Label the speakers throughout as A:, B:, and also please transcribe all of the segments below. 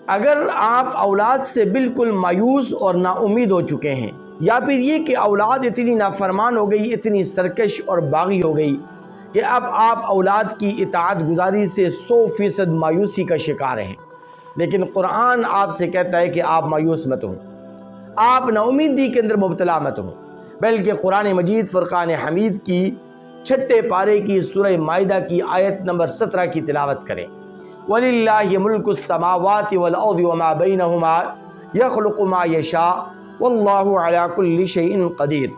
A: اگر آپ اولاد سے بالکل مایوس اور نا امید ہو چکے ہیں، یا پھر یہ کہ اولاد اتنی نافرمان ہو گئی، اتنی سرکش اور باغی ہو گئی کہ اب آپ اولاد کی اطاعت گزاری سے 100% مایوسی کا شکار ہیں، لیکن قرآن آپ سے کہتا ہے کہ آپ مایوس مت ہوں، آپ نا امیدی کے اندر مبتلا مت ہوں، بلکہ قرآن مجید فرقان حمید کی 6 پارے کی سورہ مائدہ کی آیت نمبر 17 کی تلاوت کریں۔ وَلِلَّهِ مُلْكُ السَّمَاوَاتِ وَالْأَرْضِ وَمَا بَيْنَهُمَا يَخْلُقُ مَا يَشَاءُ وَاللَّهُ عَلَى كُلِّ شَيْءٍ قَدِيرٌ۔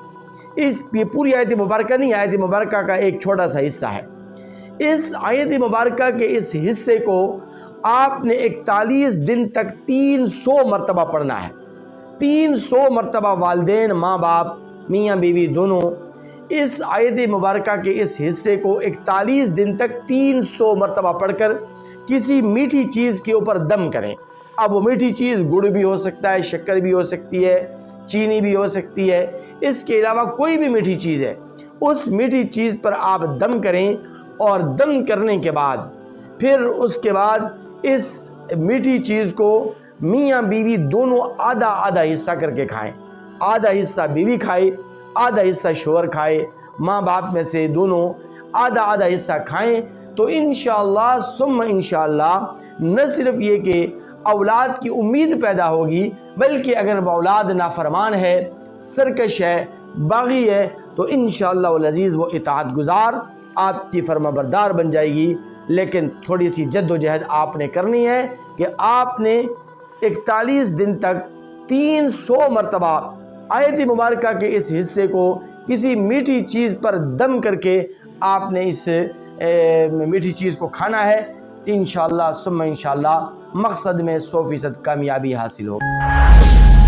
A: یہ پوری آیت مبارکہ نہیں، آیت مبارکہ کا ایک چھوٹا سا حصہ ہے۔ اس آیت مبارکہ کے اس حصے کو آپ نے 41 دن تک 300 مرتبہ پڑھنا ہے۔ 300 مرتبہ والدین، ماں باپ، میاں بیوی دونوں اس آیت مبارکہ کے اس حصے کو 41 دن تک 300 مرتبہ پڑھ کر کسی میٹھی چیز کے اوپر دم کریں۔ اب وہ میٹھی چیز گڑ بھی ہو سکتا ہے، شکر بھی ہو سکتی ہے، چینی بھی ہو سکتی ہے، اس کے علاوہ کوئی بھی میٹھی چیز ہے، اس میٹھی چیز پر آپ دم کریں، اور دم کرنے کے بعد پھر اس کے بعد اس میٹھی چیز کو میاں بیوی دونوں آدھا آدھا حصہ کر کے کھائیں۔ آدھا حصہ بیوی کھائے، آدھا حصہ شوہر کھائے، ماں باپ میں سے دونوں آدھا آدھا حصہ کھائیں، تو انشاءاللہ ثم انشاءاللہ نہ صرف یہ کہ اولاد کی امید پیدا ہوگی، بلکہ اگر اولاد نافرمان ہے، سرکش ہے، باغی ہے، تو انشاءاللہ العزیز وہ اطاعت گزار، آپ کی فرما بردار بن جائے گی۔ لیکن تھوڑی سی جد و جہد آپ نے کرنی ہے کہ آپ نے 41 دن تک 300 مرتبہ آیت مبارکہ کے اس حصے کو کسی میٹھی چیز پر دم کر کے آپ نے اس میٹھی چیز کو کھانا ہے۔ انشاءاللہ ثم انشاءاللہ مقصد میں 100% کامیابی حاصل ہوگی۔